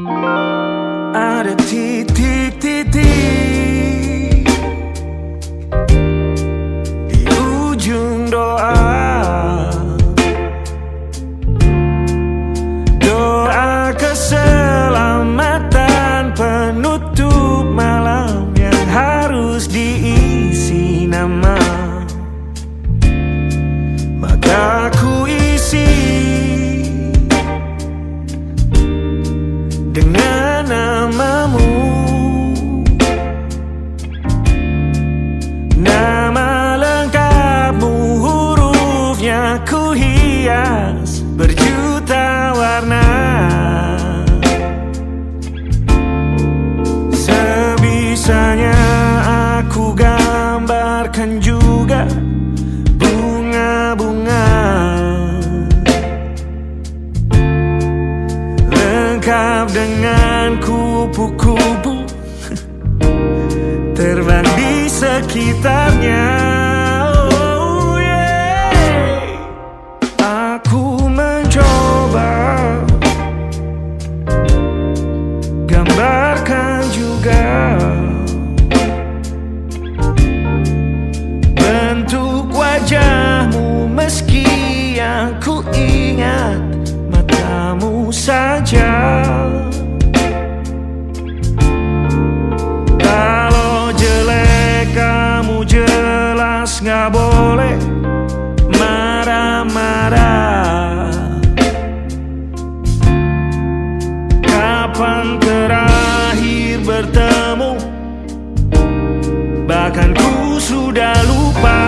Ada titik-titik di ujung doa, doa keselamatan penutup malam yang harus diisi nama. Maka ku isi dengan namamu, nama lengkapmu, hurufnya ku hias berjuta warna. Sebisanya aku gambarkan juga bunga-bunga, lengkap dengan kupu-kupu terbang di sekitarnya. Oh yeah. Aku mencoba gambarkan juga bentuk wajahmu, meski yang ku ingat matamu saja. Kalau jelek kamu jelas gak boleh marah-marah. Kapan terakhir bertemu, bahkan ku sudah lupa.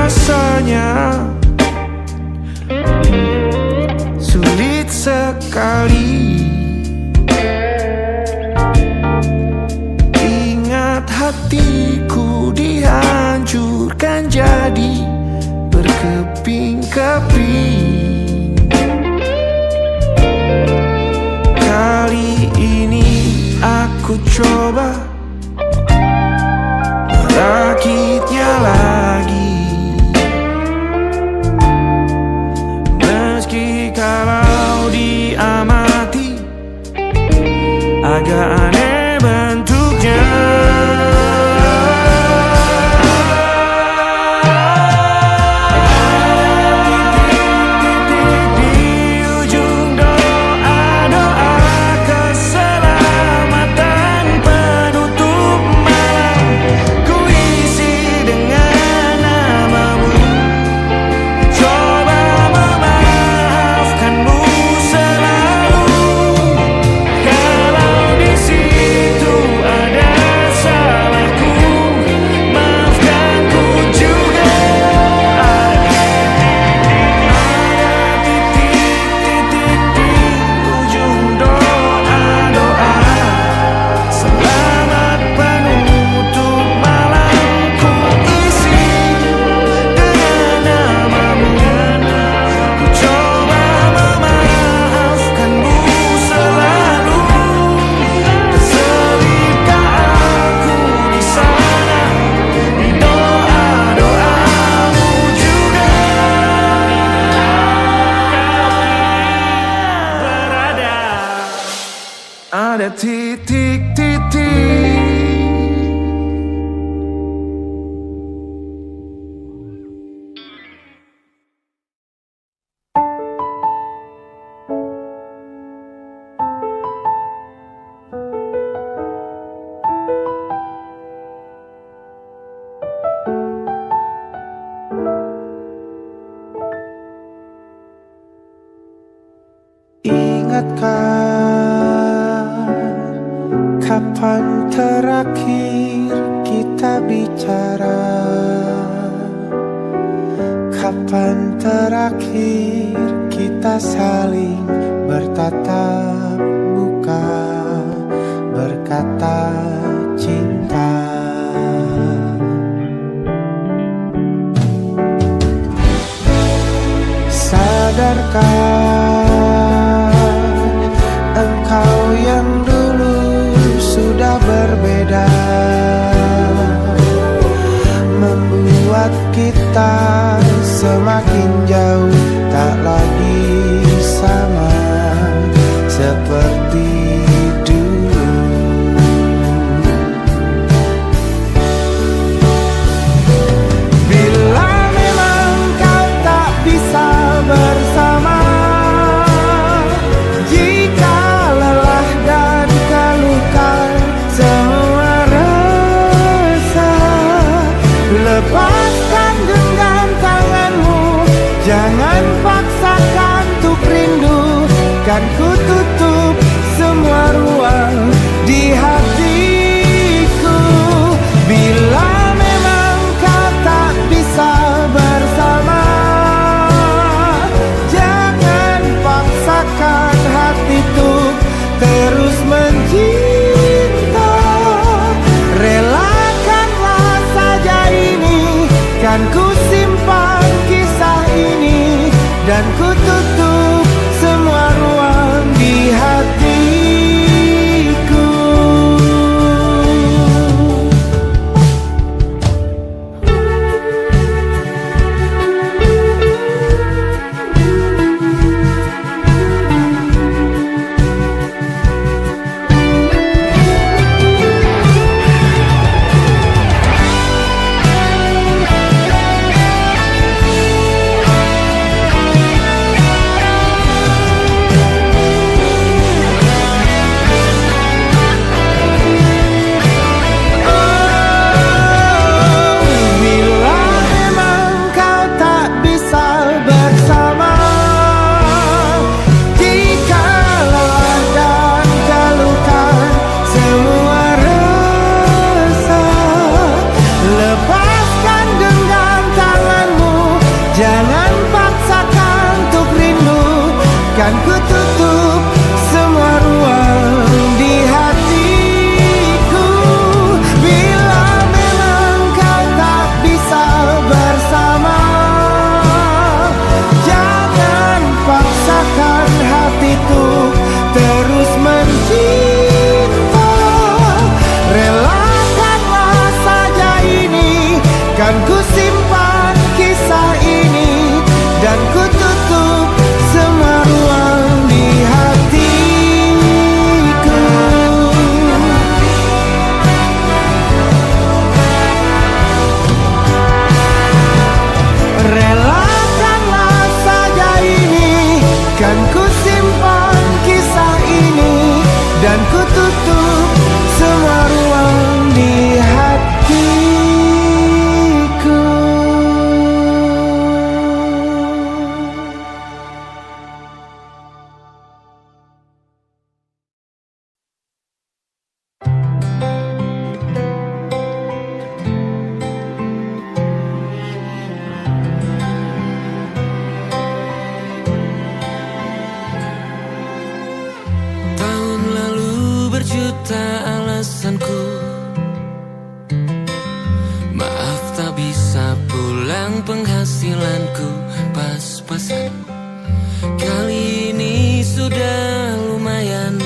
Rasanya sulit sekali ingat hatiku dihancurkan jadi berkeping-keping. Kali ini aku coba merakitnya lagi. Kalau diamati agak aneh bentuknya. Titik-titik di ujung doa-doa keselamatan penutup malam, ku isi dengan namamu. Coba memaafkanmu selalu. Kalau di situ ada salahku, maafkanku juga. Ada titik-titik di ujung doa-doa, selamat penutup malam, ku isi dengan namamu. Ku coba memaafkanmu selalu. Selipkah aku di sana, di doa-doamu juga. Berada ada titik-titik terakhir kita bicara? Kapan terakhir kita saling bertatap muka, berkata cinta? Sadarkah engkau yang dulu sudah berbeda, membuat kita semakin jauh, tak lagi sama seperti dulu. Bila memang kau tak bisa bersama, jika lelah dan keluhkan semua rasa, lepaskan genggam tanganmu, jangan paksakan untuk rindu. Kan ku tutup semua ruang di hatiku. Bila memang kau tak bisa bersama, jangan paksakan hati untuk terus mencinta. Relakanlah saja ini, kan ku simpan kisah ini, dan ku tutup semua ruang di hatiku. Jangan paksakan untuk rindu, kan ku tutup semua ruang di hatiku. Bila memang kau tak bisa bersama, jangan paksakan hatiku terus mencinta. Relakanlah saja ini, kan ku simpan kisah ini, dan ku tutup semua ruang di hatiku. Relakanlah saja ini, kan ku simpan kisah ini, dan ku tutup semua ruang di hatiku. Tahun lalu berjuta alasanku, maaf tak bisa pulang, penghasilanku pas-pasan. Kali ini sudah lumayan,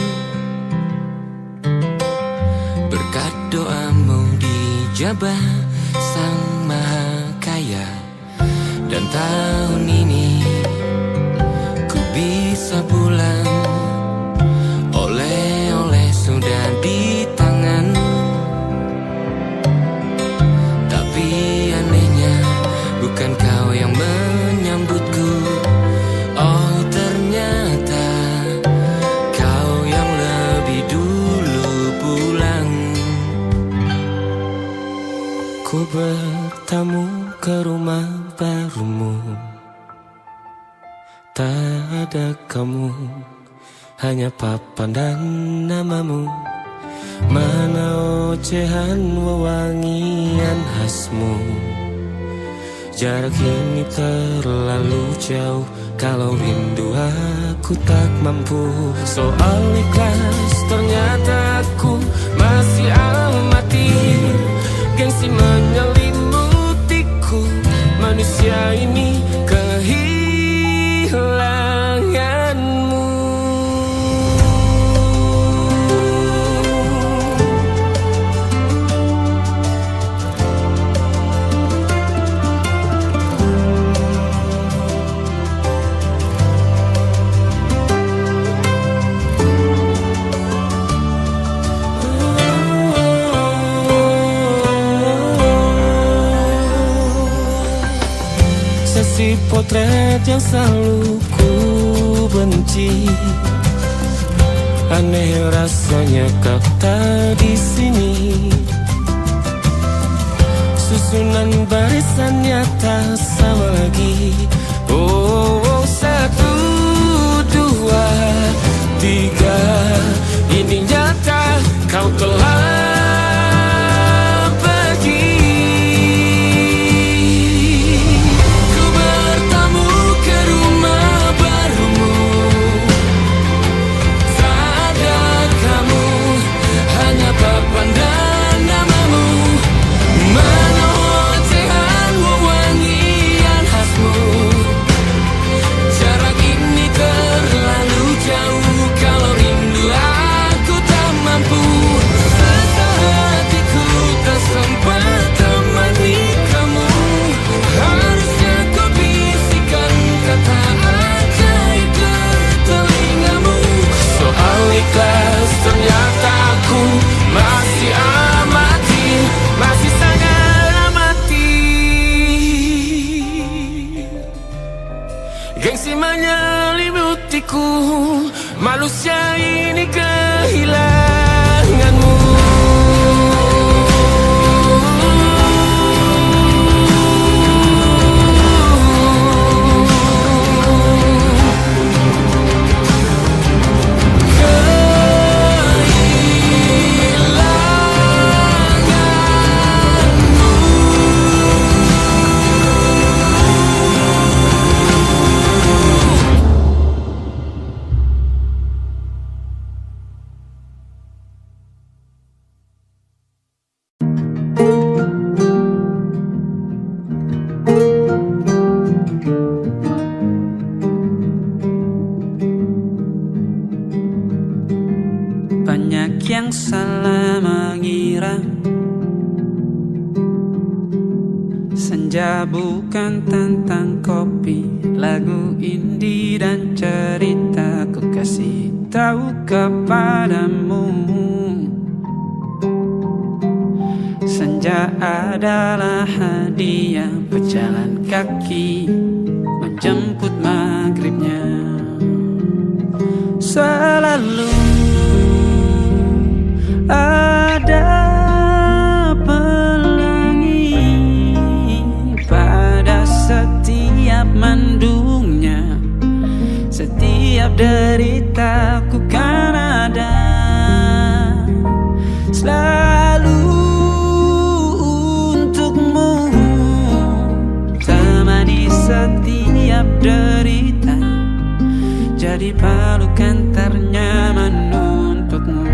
berkat doamu dijabah Sang Maha Kaya. Dan tahun ini ku bisa pulang, oleh-oleh sudah di tangan. Tapi anehnya bukan kau yang menyambutku, oh ternyata kau yang lebih dulu pulang. Ku bertamu ke rumah barumu, tak ada kamu, hanya papan dan namamu. Mana ocehan wewangian khasmu. Jarak ini terlalu jauh, kalau rindu aku tak mampu. Soal ikhlas ternyata aku masih amati. Gengsi menyelimutiku, manusia ini kehilanganmu. Sesi potret yang selalu ku benci. Aneh rasanya kau tak di sini. Susunan barisannya tak sama lagi. Oh, 1, 2, 3. Ini nyata kau telah ternyata aku masih amati, masih sangat amati. Gengsi menyelimutiku, manusia ini kehilanganmu. Banyak yang salah mengira senja bukan tentang kopi, lagu indie dan cerita. Ku kasih tahu kepadamu, senja adalah hadiah pejalan kaki menjemput maghribnya. Selalu ada pelangi pada setiap mendungnya. Setiap deritaku kan ada selalu untukmu, temani setiap derita, jadi pelukan ternyaman untukmu.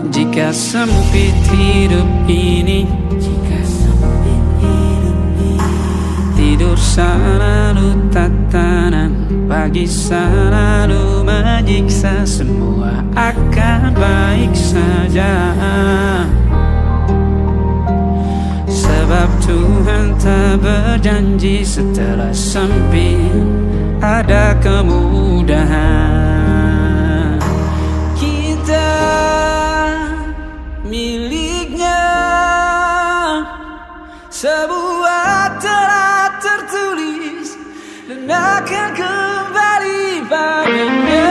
Jika sempit hidup ini, tidur selalu tatanan, pagi selalu menyiksa, semua akan baik saja. Sebab Tuhan tak berjanji setelah sempit ada kemudahan. Kita miliknya, sebuah telah tertulis dan akan kembali padanya.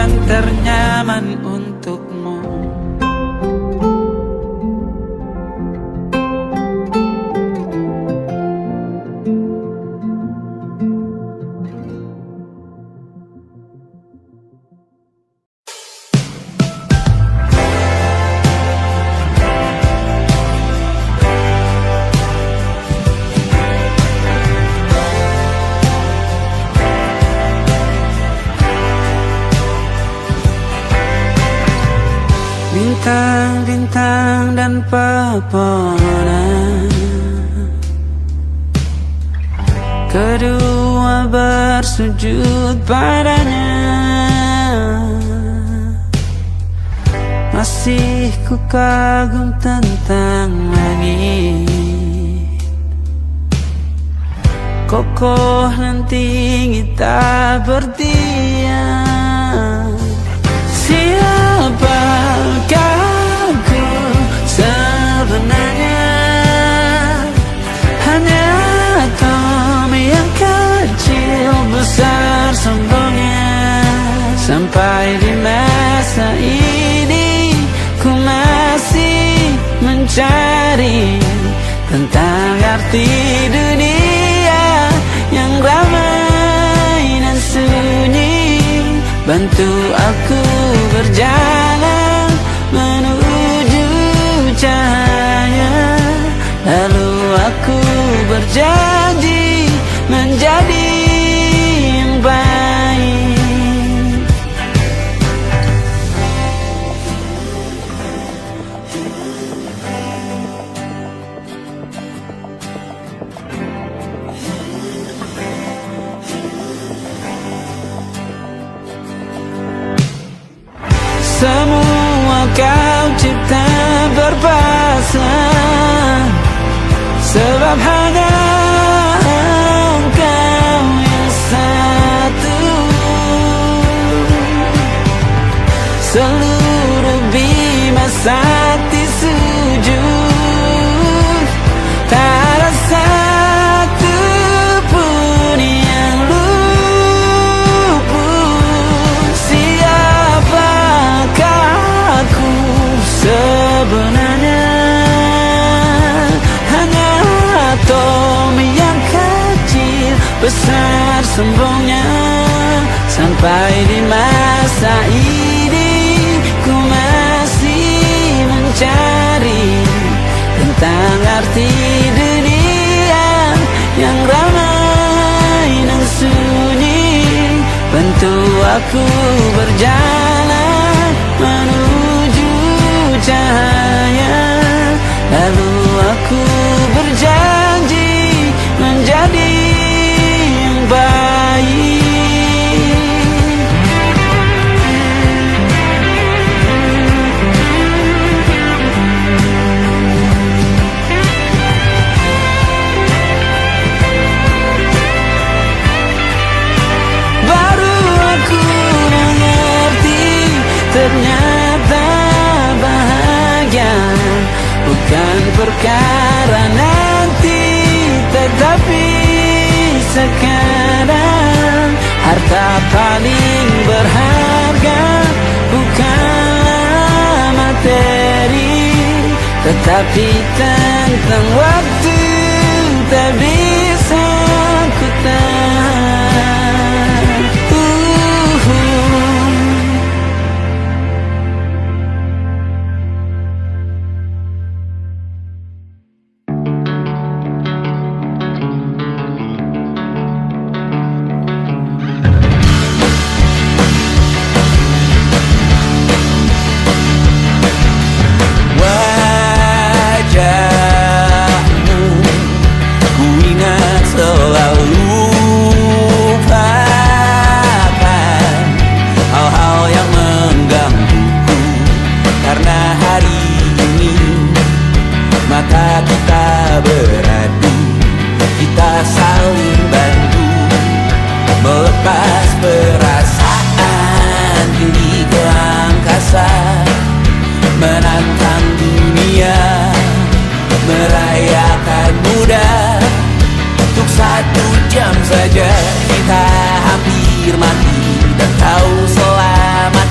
yang ternyaman untukmu. Bintang-bintang dan pepohonan, kedua bersujud padanya. Masih ku kagum tentang langit, kokoh dan tinggi tak berdiam. Siapakah aku sebenarnya? Hanya atom yang kecil besar sombongnya. Sampai di masa ini ku masih mencari tentang arti dunia yang ramai dan sunyi. Bantu aku berjalan menuju cahaya, lalu aku berjanji menjadi yang baik. Semua kau cipta berpasang, sebab hanya engkau yang satu. Seluruh bima sakti sujud, tak ada satu pun yang luput. Siapakah aku sebenarnya? Hanya atom yang kecil besar sombongnya. Sampai di masa ini ku masih mencari tentang arti dunia yang ramai dan sunyi. Bantu aku berjalan menuju cahaya, lalu aku berjanji menjadi yang baik. Baru aku mengerti, ternyata bahagia bukan perkara nanti, tetapi sekarang. Harta paling berharga bukanlah materi, tetapi tentang waktu tak bisa ku tahan. Wajahmu ku ingat selalu, lupakan hal-hal yang menggangguku. Karena hari ini mata kita beradu, kita saling bantu melepas perasaan tinggi ke angkasa, menantang dunia, merayakan muda. Untuk 1 jam saja kita hampir mati, dan kau selamat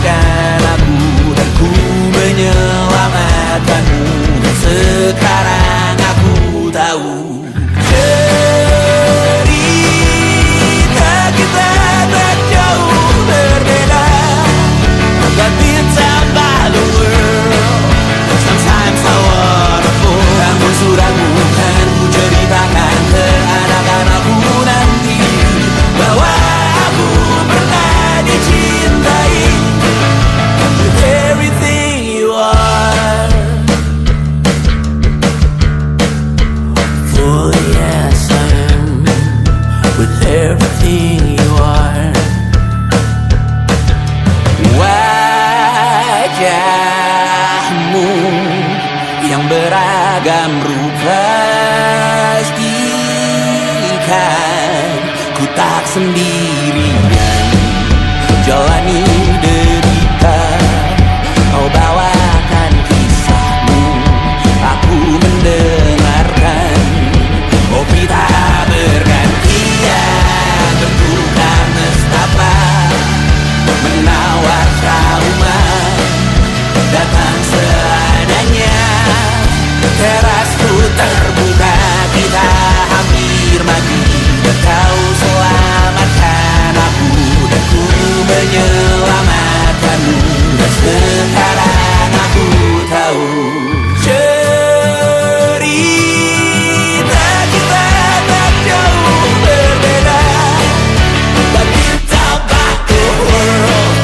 wajahmu yang beragam rupa, pastikan ku tak sendirian jalani derita. Kau bawakan kisahmu, aku mendengarkan. Kopi tak bergantian, bertukar nestapa, menawar trauma, datang seadanya. Terasku terbuka, kita hampir mati, dan kau selamatkan aku, dan ku menyelamatkanmu. Dan sekarang aku tahu cerita kita tak jauh berbeda. But you talk about the world,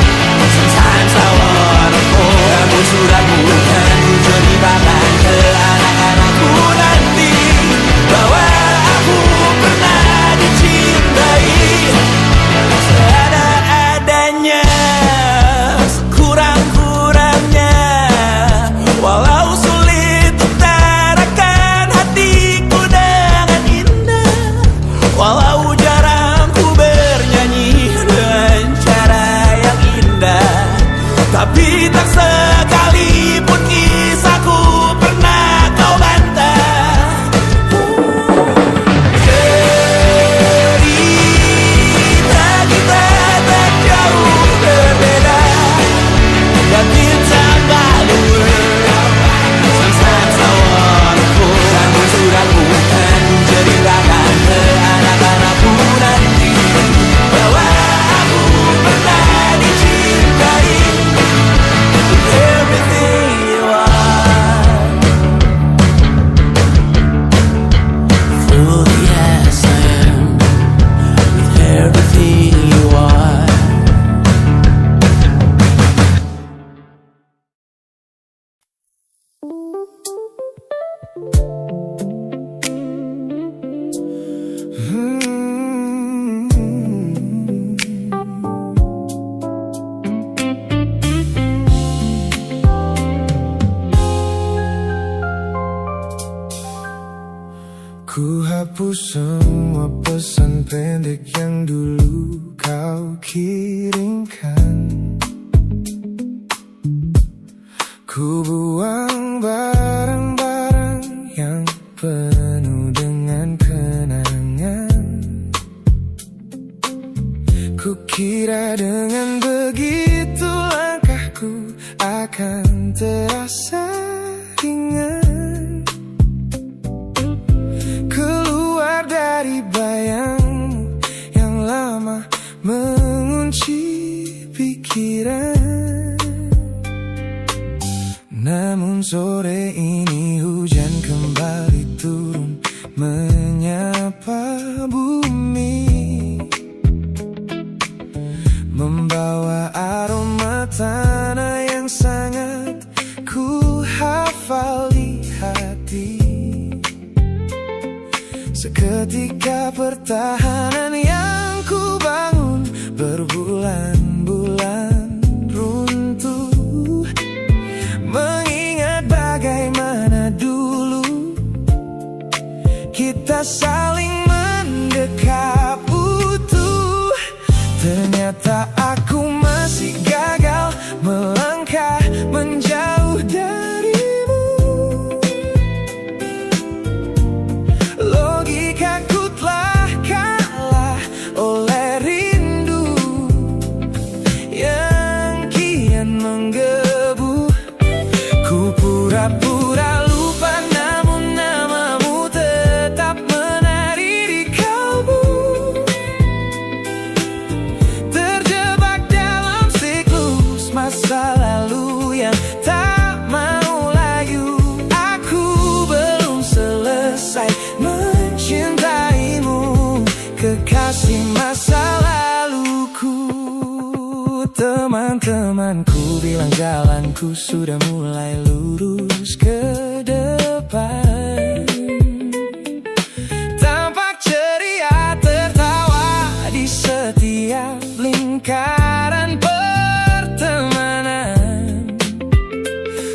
sometimes I wanna fall. Namun suratmu kan ku ceritakan ke anak-anakku nanti, bahwa aku pernah dicintai seadanya, sekurang-kurangnya. Walau sulit utarakan hatiku dengan indah, walau jarang ku bernyanyi dengan cara yang indah, tapi tak sekalipun kisahku pernah kau bantah. Cerita kita tak jauh berbeda, but you talk about the world, sometimes I wanna fall. Namun suratmu kan ku ceritakan ke anak-anakku nanti, bahwa aku pernah dicintai with everything you are. Fully as I am, with everything you are. Ku hapus semua pesan pendek yang dulu kau kirimkan. Ku buang barang-barang yang penuh dengan kenangan. Ku kira dengan begitu langkahku akan terasa ringan, keluar dari bayangmu yang lama mengunci pikiran. Namun sore ini hujan kembali turun menyapa bumi, membawa aroma tanah yang sangat ku hafal di hati. Seketika pertahanan yang ku bangun berbulan-bulan runtuh, mengingat bagaimana dulu kita saling mendekap utuh. Ternyata aku masih gagal melangkah menjauh darimu. Logikaku telah kalah oleh rindu yang kian menggebu. Ku pura-pura lupa, namun namamu tetap menari di kalbu. Terjebak dalam siklus masa lalu yang tak mau layu. Aku belum selesai mencintaimu, kekasih masa laluku. Teman-temanku bilang jalanku sudah mulai lurus ke depan. Tampak ceria tertawa di setiap lingkaran pertemanan.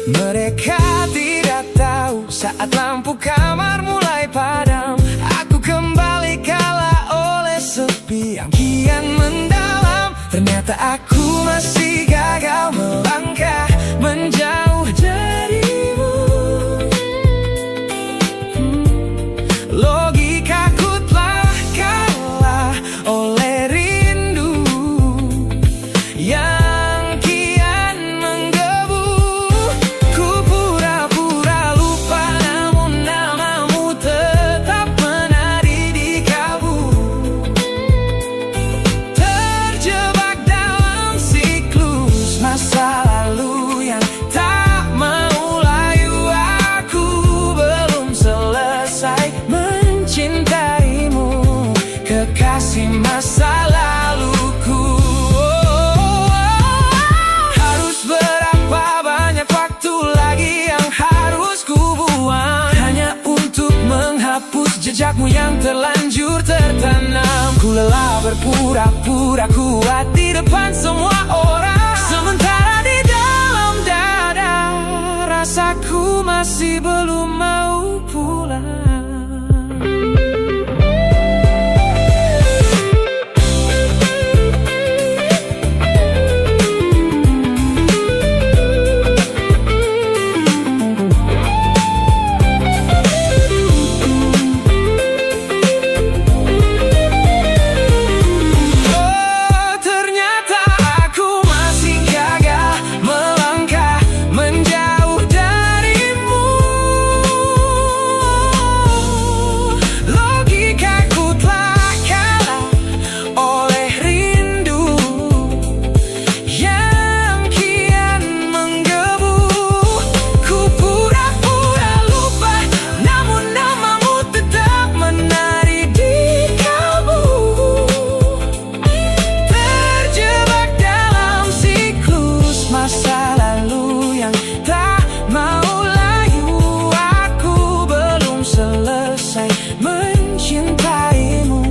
Mereka tidak tahu saat lampu kamar mulai padam, aku kembali kalah oleh sepi yang kian mendalam. Ternyata aku masih gagal melangkah menjauh darimu. Logikaku telah kalah oleh rindu yang kian menggebu. Ku pura-pura lupa, namun namamu tetap menari di kalbu. Terjebak dalam siklus masa lalu yang tak mau layu. Aku belum selesai mencintaimu, kekasih masa laluku. Harus berapa banyak waktu lagi yang harus ku buang hanya untuk menghapus jejakmu yang terlanjur tertanam. Ku lelah berpura-pura kuat di depan semua orang, sementara di dalam dada rasaku masih belum mau pulang. Ternyata aku masih gagal melangkah menjauh darimu. Logikaku telah kalah oleh rindu yang kian menggebu. Ku pura-pura lupa, namun namamu tetap menari di kalbu. Terjebak dalam siklus masa lalu yang tak mau layu. Aku belum selesai mencintaimu,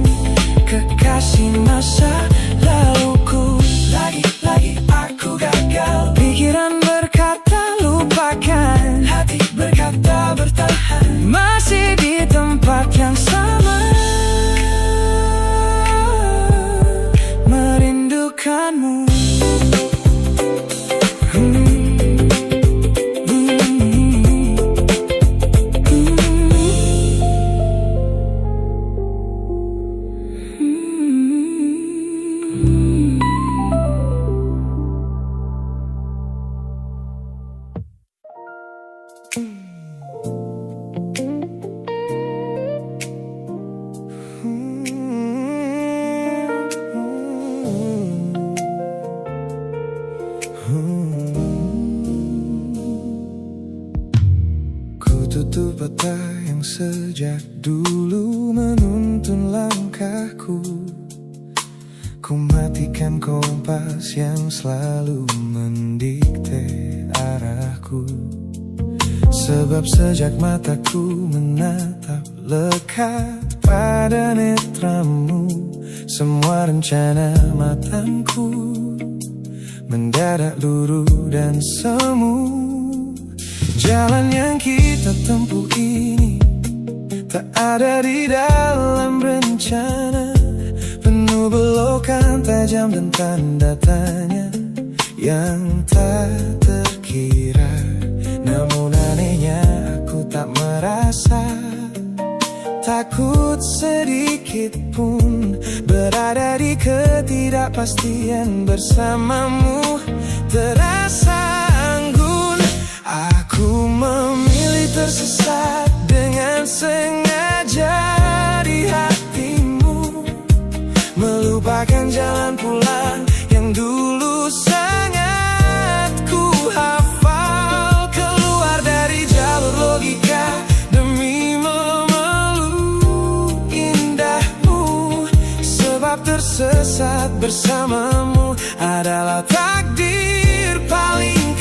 kekasih masa laluku. Lagi-lagi aku gagal. Pikiran berkata lupakan, hati berkata bertahan, masih di tempat yang sama, merindukanmu. Ku tutup mata yang sejak dulu menuntun langkahku. Ku matikan kompas yang selalu mendikte arahku. Sebab sejak mataku menatap lekat pada netramu, semua rencana matangku mendadak luruh dan semu. Jalan yang kita tempuh ini tak ada di dalam rencana, penuh belokan tajam dan tanda tanya yang tak terkira. Namun anehnya aku tak merasa takut sedikit pun berada di ketidakpastian bersamamu. Terasa anggun, aku memilih tersesat dengan sengaja di hatimu, melupakan jalan pulang yang dulu sangat ku hafal. Keluar dari jalur logika demi memeluk indahmu, sebab tersesat bersamamu adalah takdir paling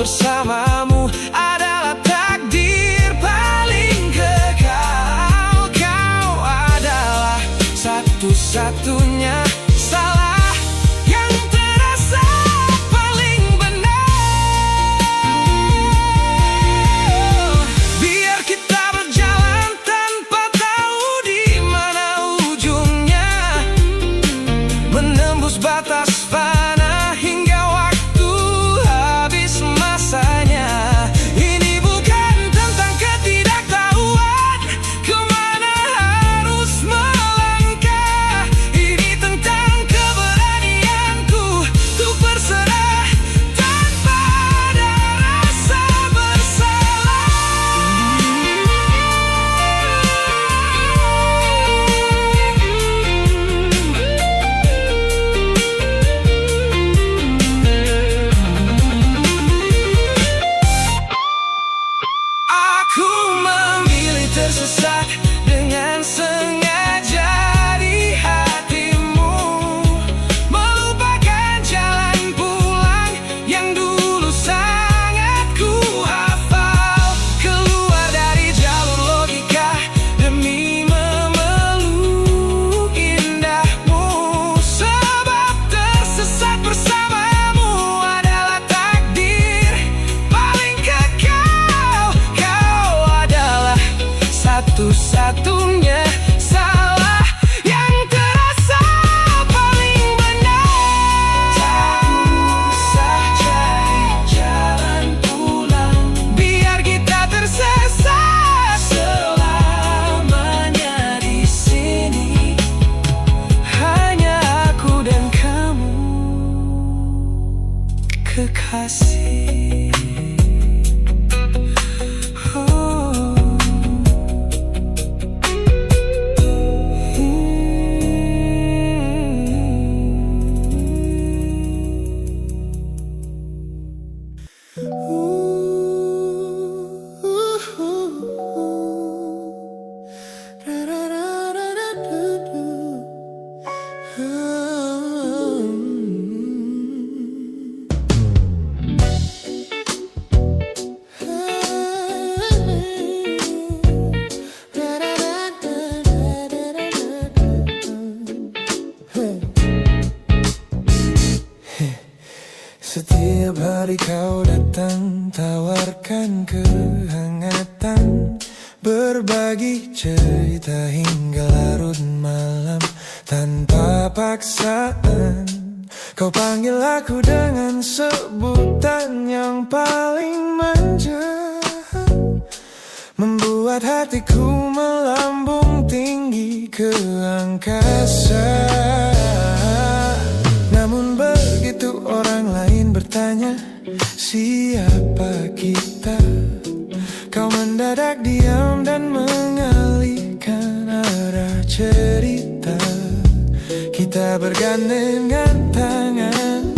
bersamamu adalah takdir paling kekal. Kau adalah satu-satunya salah yang terasa paling benar. Biar kita berjalan tanpa tahu di mana ujungnya, menembus batas fana hingga waktu habis masanya. Ini bukan tentang ketidaktahuan kemana harus melangkah. Ini tentang keberanianku untuk berserah tanpa ada rasa bersalah. Aku memilih tersesat dengan sengaja di hatimu, melupakan jalan pulang yang dulu sangat ku hafal. Keluar dari jalur logika demi memeluk indahmu, sebab tersesat bersamamu adalah takdir paling kekal. Kau adalah satu-satunya salah yang terasa paling benar. Tak usah cari jalan pulang, biar kita tersesat selamanya di sini. Hanya aku dan kamu, kekasih. Oh. Setiap hari kau datang, tawarkan kehangatan, berbagi cerita hingga larut malam tanpa paksaan. Kau panggil aku dengan sebutan yang paling manja, membuat hatiku melambung tinggi ke angkasa. Namun begitu orang lain bertanya, siapa kita? Kau mendadak diam dan mengalihkan arah cerita. Kita bergandengan tangan,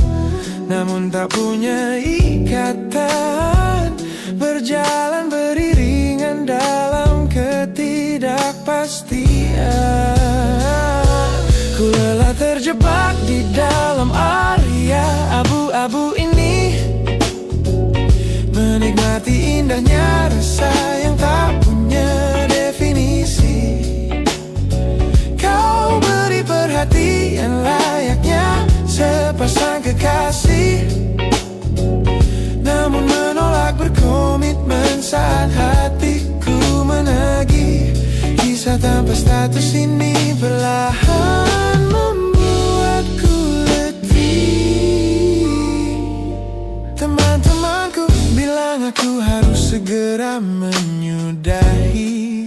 namun tak punya ikatan, berjalan beriringan dalam ketidakpastian. Ku lelah terjebak di dalam area abu-abu ini, menikmati indahnya rasa yang tak punya definisi. Kau beri perhatian layaknya sepasang kekasih, namun menolak berkomitmen saat hatiku menagih. Kisah tanpa status ini perlahan membuatku letih. Teman-temanku bilang aku harus segera menyudahi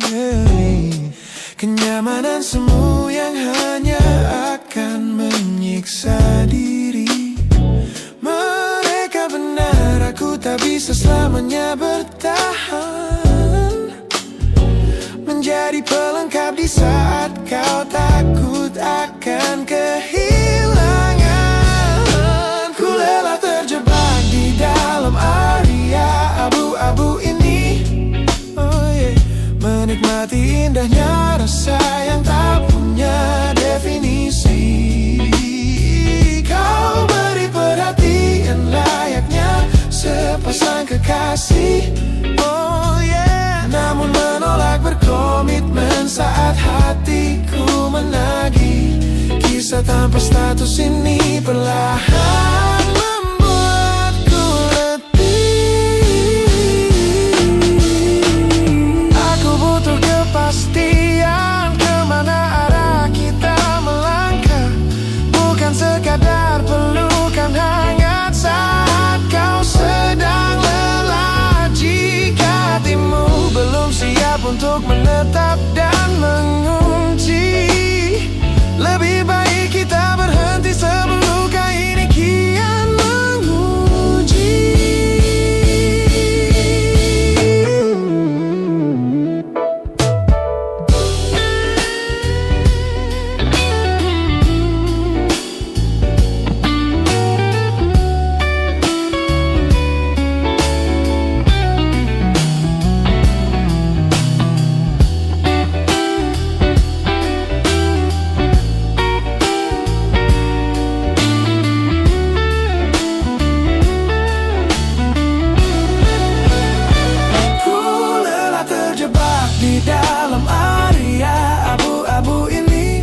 kenyamanan semu yang hanya akan menyiksa diri. Mereka benar, aku tak bisa selamanya bertahan, menjadi pelengkap di saat kau takut akan kehilangan. Ku lelah terjebak di dalam area abu-abu ini, menikmati indahnya rasa yang tak punya definisi. Kau beri perhatian layaknya sepasang saat hatiku menagih. Kisah tanpa status ini perlahan membuatku letih. Aku butuh kepastian kemana arah kita melangkah, bukan sekadar pelukan hangat saat kau sedang lelah. Jika hatimu belum siap untuk menetap dan mengunci, lebih baik kita berhenti sebelum luka ini kian menguji. Di dalam area abu-abu ini,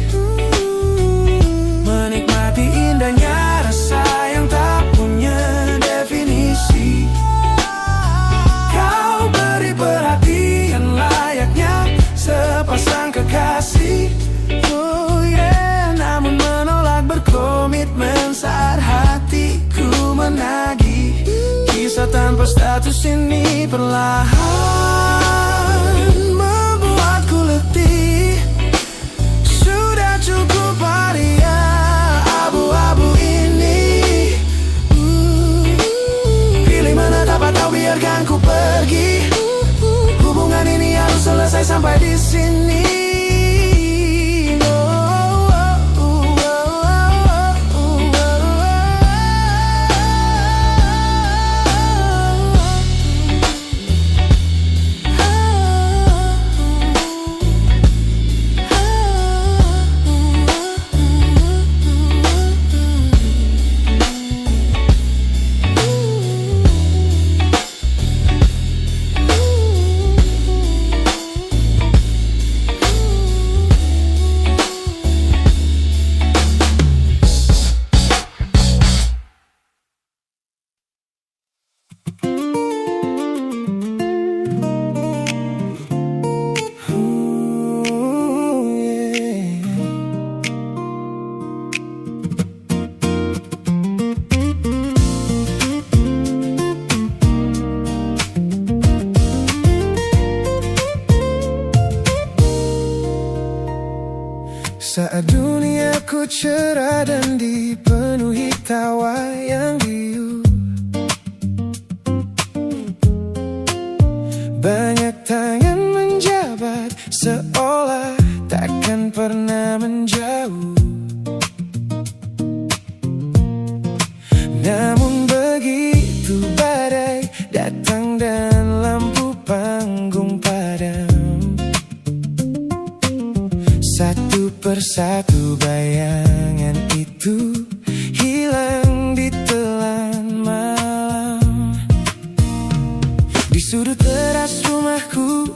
menikmati indahnya rasa yang tak punya definisi. Kau beri perhatian layaknya sepasang kekasih, oh yeah. Namun menolak berkomitmen saat hatiku menagih. Kisah tanpa status ini perlahan sudah cukup area abu-abu ini. Pilih mana dapat kau biarkan ku pergi. Hubungan ini harus selesai sampai di sini. Saat duniaku cerah dan dipenuhi tawa yang riuh, banyak tangan menjabat seolah takkan pernah menjauh. Namun begitu badai datang dan lampu panggung padam, satu persatu bayangan itu hilang di telan malam. Di sudut teras rumahku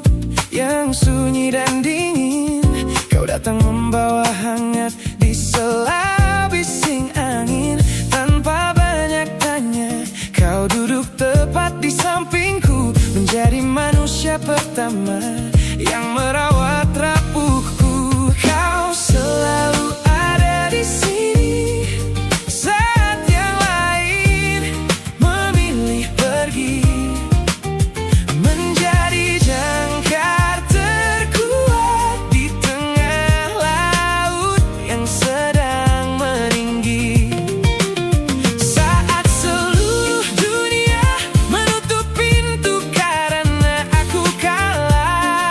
yang sunyi dan dingin, kau datang membawa hangat di sela bising angin. Tanpa banyak tanya, kau duduk tepat di sampingku, menjadi manusia pertama yang merawat rapuhku. Kau selalu ada di sini saat yang lain memilih pergi, menjadi jangkar terkuat di tengah laut yang sedang meninggi. Saat seluruh dunia menutup pintu karena aku kalah,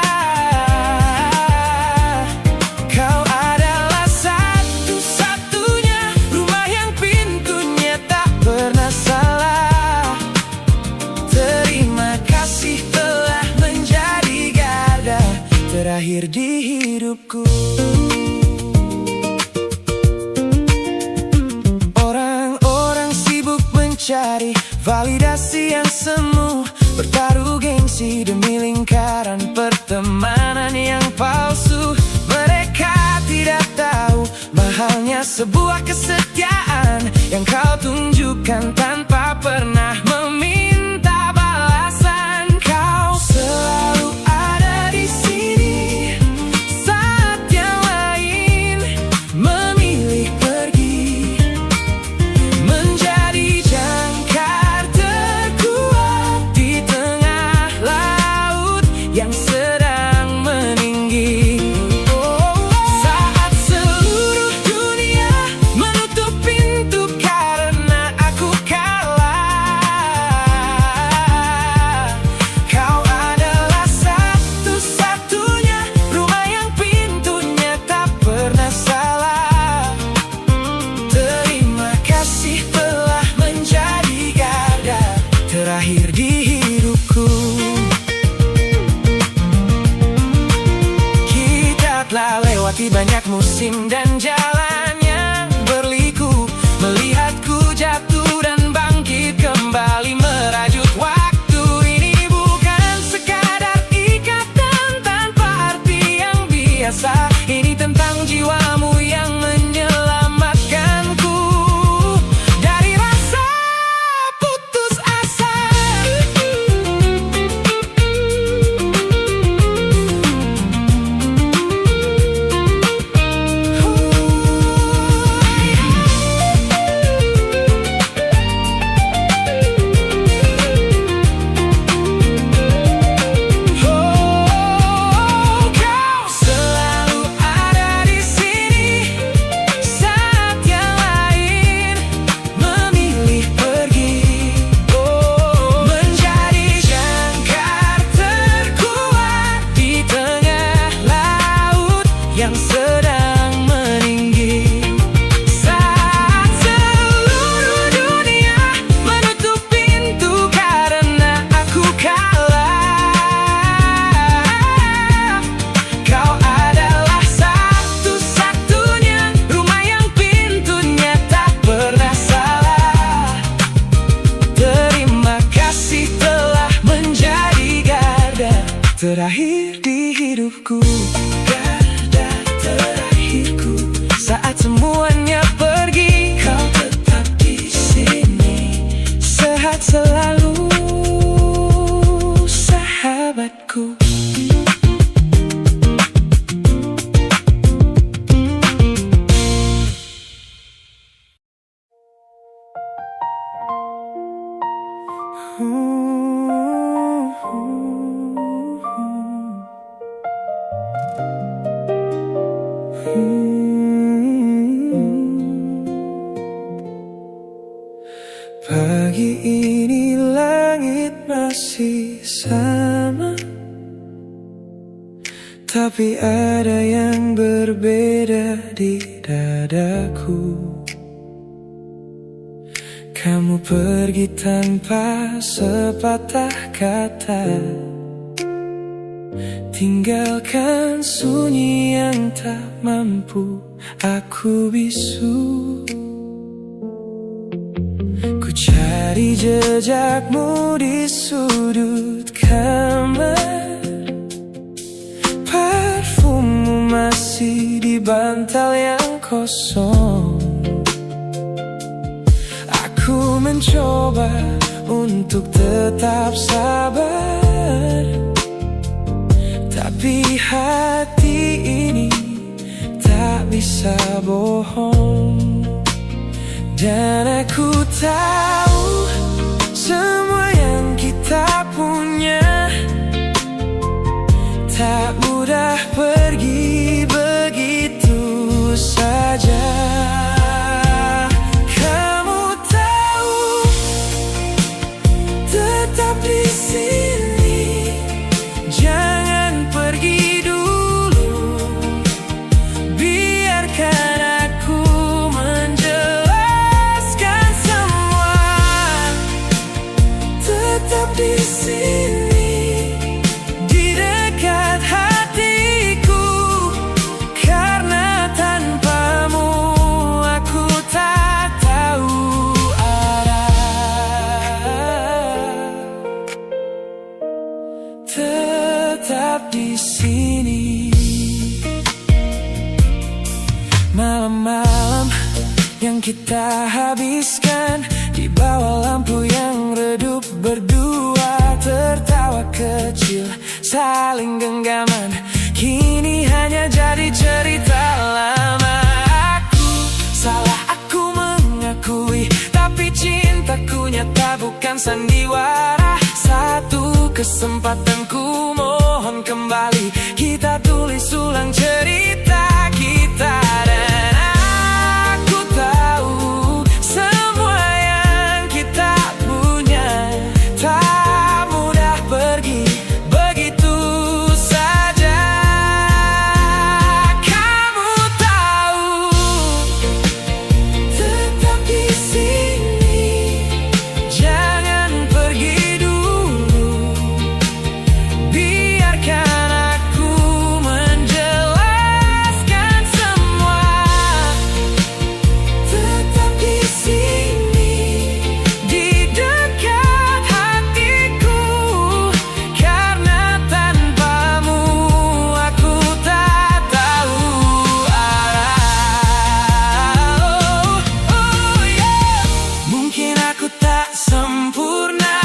sebuah kesetiaan yang kau tunjukkan tanpa pernah meminta balasan. Kau selalu ada di sini saat yang lain memilih pergi, menjadi jangkar terkuat di tengah laut yang sedang meninggi. Saat seluruh dunia menutup pintu karena aku kalah, kau adalah satu-satunya rumah yang pintunya tak pernah salah. Terima kasih telah menjadi garda terakhir di hidupku. Kita telah lewati banyak musim dan jalan yang berliku, melihatku jatuh dan bangkit kembali merajut waktu. Ini bukan sekadar ikatan tanpa arti yang biasa, ini tentang jiwamu yang menyelamatkanku dari rasa putus asa. Kau selalu ada di sini saat yang lain memilih pergi, menjadi jangkar terkuat di tengah laut yang sedang meninggi. Saat seluruh dunia menutup pintu karena aku kalah, kau adalah satu-satunya rumah yang pintunya tak pernah salah. Terima kasih telah menjadi garda terakhir di hidupku, garda terakhirku. Saat semuanya pergi, kau tetap di sini, sehat selalu, sahabatku. Pagi ini langit masih sama, tapi ada yang berbeda di dadaku. Kamu pergi tanpa sepatah kata, tinggalkan sunyi yang tak mampu aku bisu. Ku cari jejakmu di sudut kamar, parfummu masih di bantal yang kosong. Aku mencoba untuk tetap sabar, tapi hati ini tak bisa bohong. Dan aku tahu semua yang kita punya tak mudah pergi begitu saja. Kamu tahu, tetap di sini, jangan pergi dulu. Biarkan aku menjelaskan semua. Malam-malam yang kita habiskan di bawah lampu yang redup, berdua tertawa kecil, saling genggaman, kini hanya jadi cerita lama. Aku salah, aku mengakui, tapi cintaku nyata bukan sandiwara. Satu kesempatan ku mohon kembali, kita tulis ulang cerita kita. Dan aku tahu semua yang kita punya tak mudah pergi begitu saja. Kamu tahu, tetap di sini, jangan pergi dulu. Biarkan aku menjelaskan semua. Tetap di sini, di dekat hatiku, karena tanpamu aku tak tahu arah. Mungkin aku tak sempurna,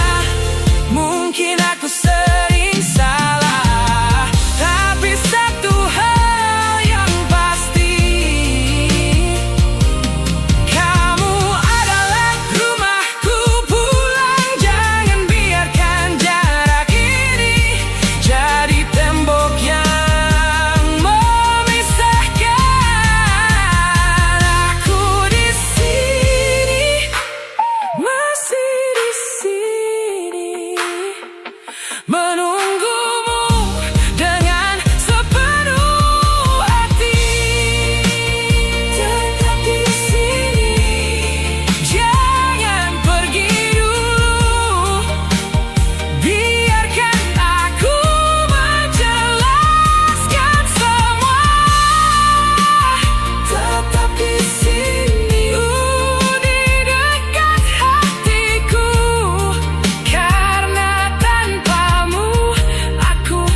mungkin aku sering salah, tapi satu hal yang pasti, kamu adalah rumahku pulang. Jangan biarkan jarak ini jadi tembok yang memisahkan. Aku di sini, masih di sini, menunggumu dengan sepenuh hati. Tetap di sini, jangan pergi dulu. Biarkan aku menjelaskan semua. Tetap di sini, di dekat hatiku, karena tanpamu aku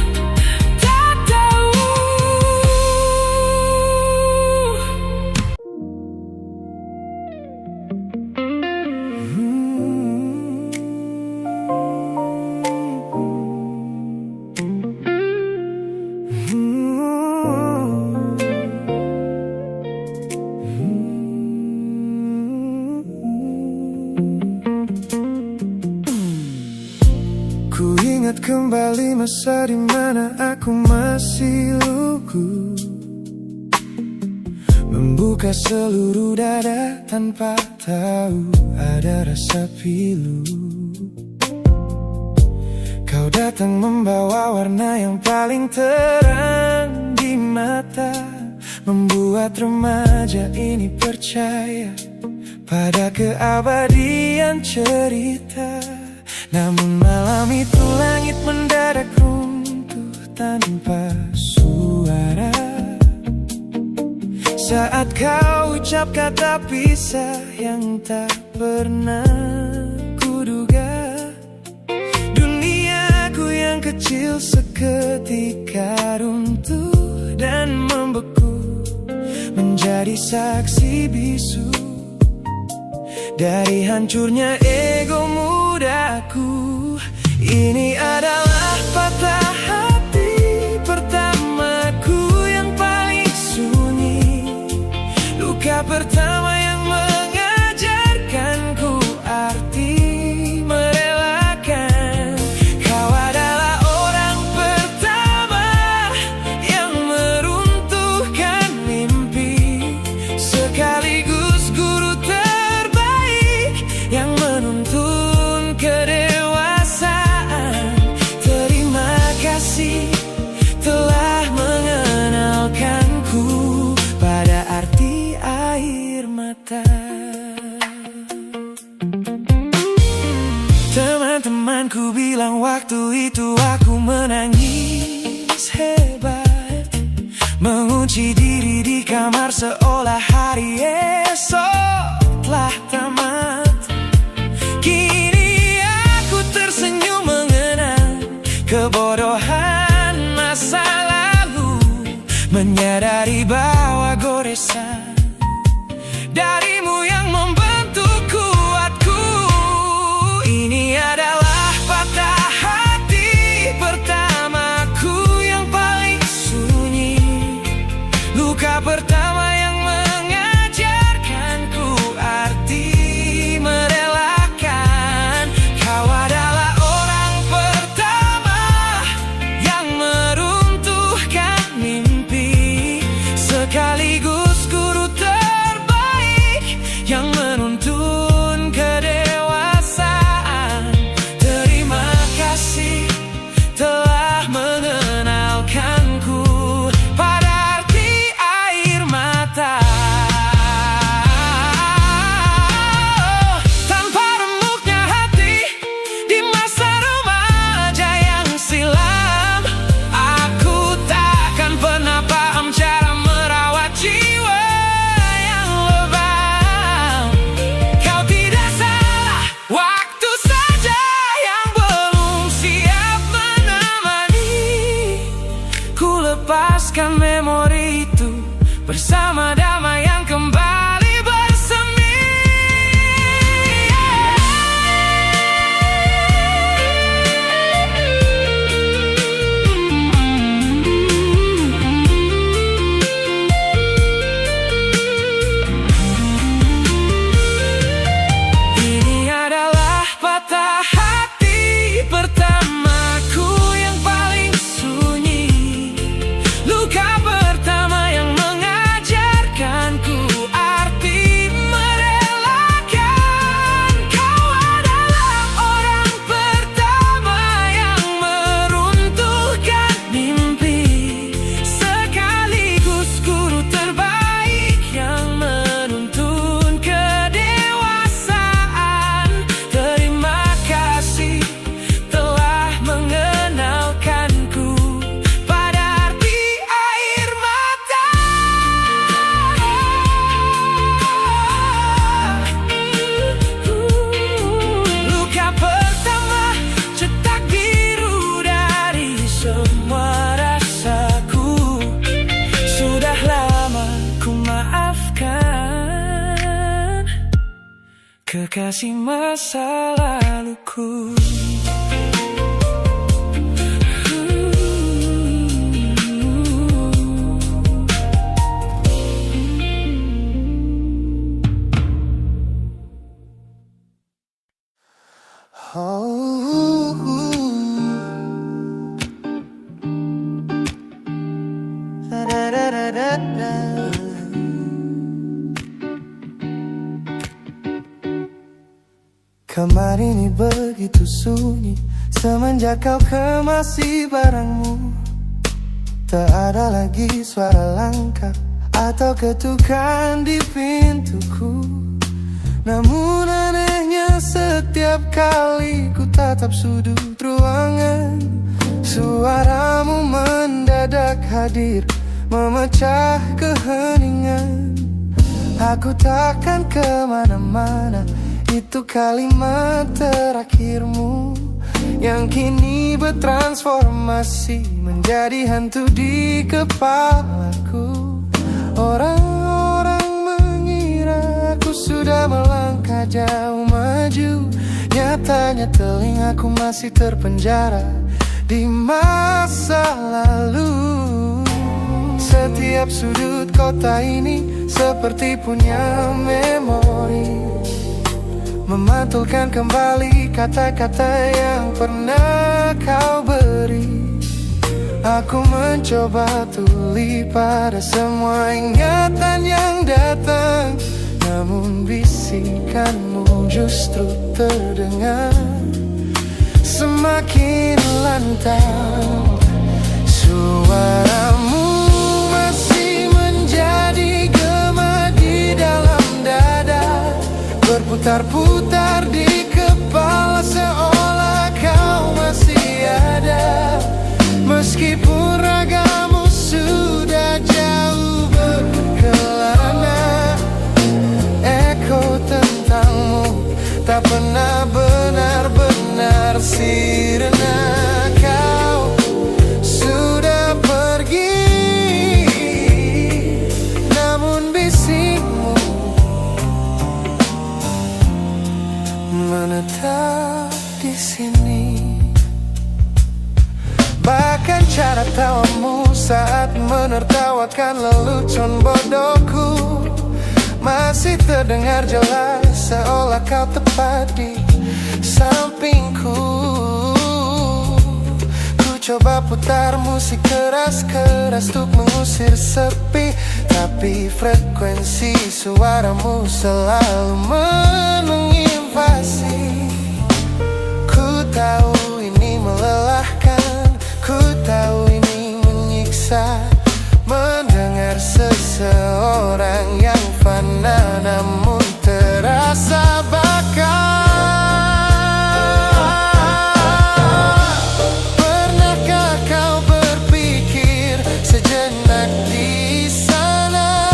tak tahu. Ku ingat kembali masa di mana aku masih lugu, membuka seluruh dada tanpa tahu ada rasa pilu. Kau datang membawa warna yang paling terang di mata, membuat remaja ini percaya pada keabadian cerita. Namun malam itu langit mendadak runtuh tanpa suara, saat kau ucap kata pisah yang tak pernah kuduga. Duniaku yang kecil seketika runtuh dan membeku, menjadi saksi bisu dari hancurnya ego mudaku. Ini adalah patah hati pertamaku yang paling sunyi, luka pertama yang mengajarkanku arti merelakan. Kau adalah orang pertama yang meruntuhkan mimpi, sekaligus guru terbaik yang menuntun kedewasaan. Terima kasih telah mengenalkanku pada arti air mata. Teman-temanku bilang waktu itu aku menangis hebat, mengunci diri di kamar seolah hari esok telah tamat. Kini aku tersenyum mengenang kebodohan masa lalu, menyadari bahwa goresan besan. Darimu yang membentuk kuatku. Ini adalah patah hati pertamaku yang paling sunyi. Luka pertama yang mengajarkanku arti merelakan. Kau adalah orang pertama yang meruntuhkan mimpi, sekaligus guru terbaik yang menuntun kedewasaan. Terima kasih telah mengenalkanku pada arti air mata. Tanpa remuknya hati di masa remaja yang silam, aku takkan pernah paham cara merawat jiwa yang lebam. Kau tidak salah, waktu saja yang belum siap menemani. Ku lepaskan memori itu bersama damai yang kembali bersemi. Ini adalah patah hati pertamaku yang paling sunyi. Luka pertama yang mengajarkanku arti merelakan. Kau adalah orang pertama yang meruntuhkan mimpi, sekaligus guru terbaik yang menuntun kedewasaan. Terima kasih telah mengenalkanku pada arti air mata. Luka pertama cetak biru dari semua rasaku. Sudah lama ku maafkan kekasih masa laluku. Kamar ini begitu sunyi semenjak kau kemasi barangmu. Tak ada lagi suara langkah atau ketukan di pintuku. Namun anehnya setiap kali ku tatap sudut ruangan, suaramu mendadak hadir memecah keheningan. Aku takkan kemana-mana, itu kalimat terakhirmu yang kini bertransformasi menjadi hantu di kepalaku. Orang-orang mengira aku sudah melangkah jauh maju, nyatanya telingaku masih terpenjara di masa lalu. Setiap sudut kota ini seperti punya memori, memantulkan kembali kata-kata yang pernah kau beri. Aku mencoba tuli pada semua ingatan yang datang, namun bisikanmu justru terdengar semakin lantang. Suaramu masih menjadi gema di dalam dada, berputar-putar di kepala seolah kau masih ada. Meskipun ragamu sudah jauh berkelana, eko tentangmu tak pernah benar-benar sirna. Kau sudah pergi, namun sini. Bahkan cara tawamu saat menertawakan lelucon bodohku masih terdengar jelas, seolah kau tepat di sampingku. Ku coba putar musik keras-keras untuk mengusir sepi, tapi frekuensi suaramu selalu menginvasi. Ku tahu ini melelahkan, ku tahu ini menyiksa, mendengar seseorang yang fana namun terasa bakal. Pernahkah kau berpikir sejenak di sana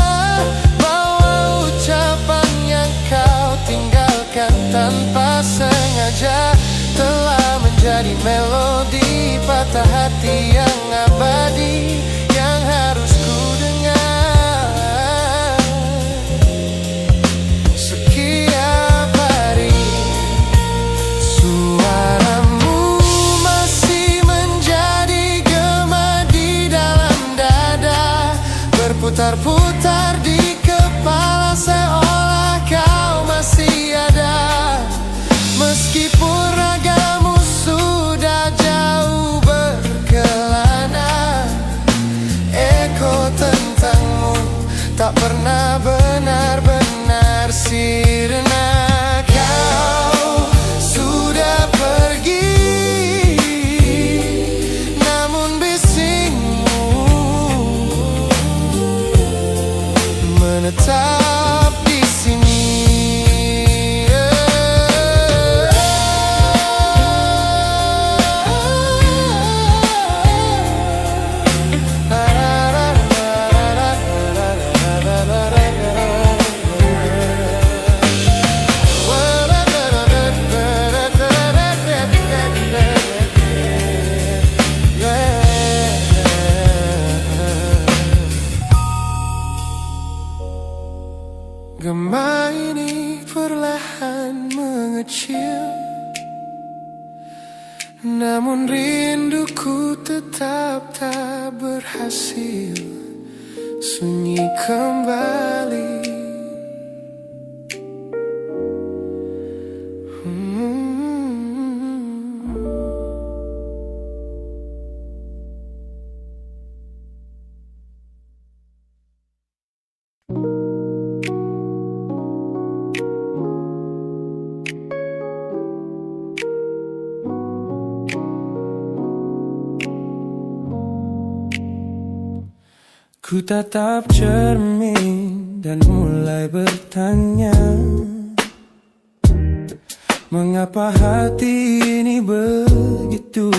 bahwa ucapan yang kau tinggalkan tanpa sengaja telah menjadi melodi patah hati yang abadi yang harus ku dengar setiap hari. Suaramu masih menjadi gema di dalam dada, berputar-putar di kepala seolah kau masih ada. Meskipun ragamu sudah jauh berkelana, eko tentangmu tak pernah benar-benar sirna. Kau sudah pergi, namun bisingmu menetap di sini. Gema ini perlahan mengecil, namun rinduku tetap tak berhasil sunyi kembali. Ku tatap cermin dan mulai bertanya, mengapa hati ini begitu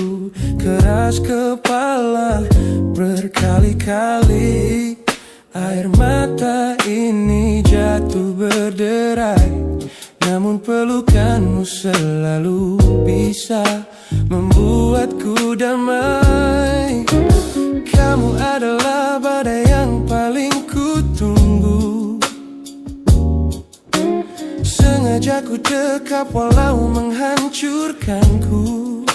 keras kepala. Berkali-kali air mata ini jatuh berderai, namun pelukanmu selalu bisa membuatku damai. Kamu adalah badai yang paling ku tunggu, sengaja ku dekap walau menghancurkanku.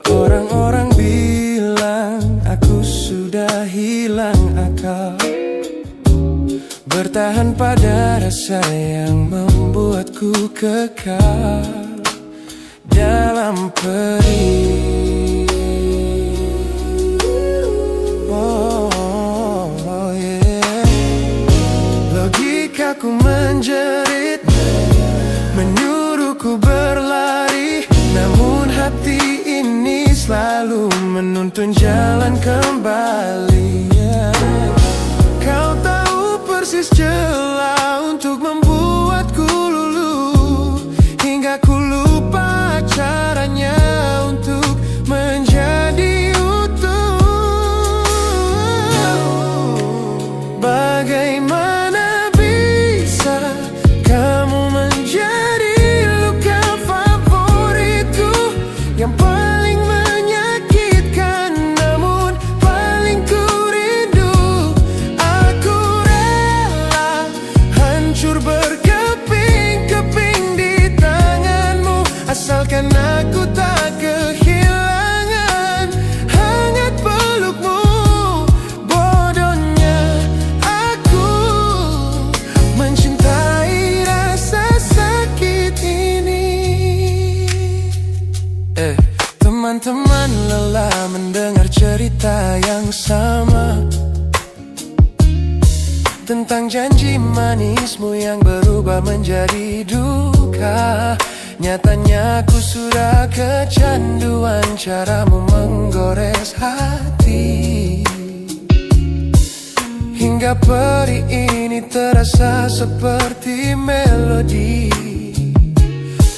Orang-orang bilang aku sudah hilang akal, bertahan pada rasa yang membuatku kekal dalam perih. Logikaku menjerit, menyuruhku berlari, namun hati ini selalu menuntun jalan kembali. Kau tahu persis celah untuk membuatku luluh, hingga ku lupa caranya untuk menjadi utuh. Bagaimana bisa kamu menjadi luka favoritku yang paling menyakitkan, namun paling ku rindu. Aku rela tentang janji manismu yang berubah menjadi duka. Nyatanya ku sudah kecanduan caramu menggores hati. Hingga peri ini terasa seperti melodi.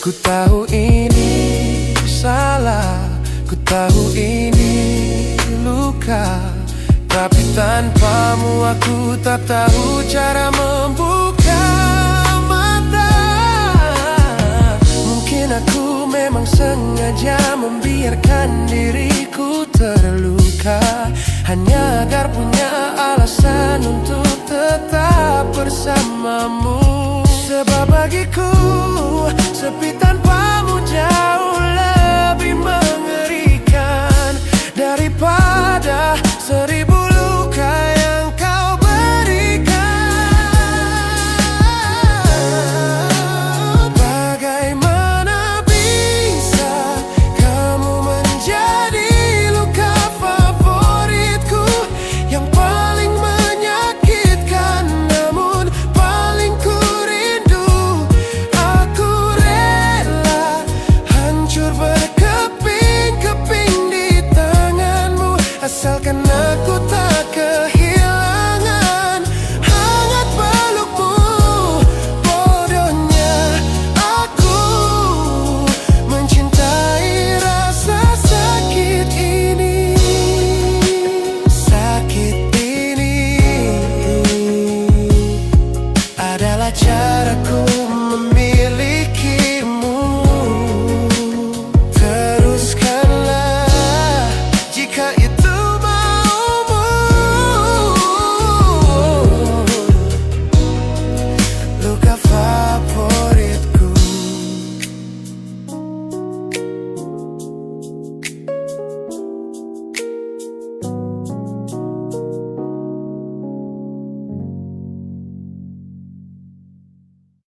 Ku tahu ini salah, ku tahu ini luka, tapi tanpamu aku tak tahu cara membuka mata. Mungkin aku memang sengaja membiarkan diriku terluka, hanya agar punya alasan untuk tetap bersamamu. Sebab bagiku sepi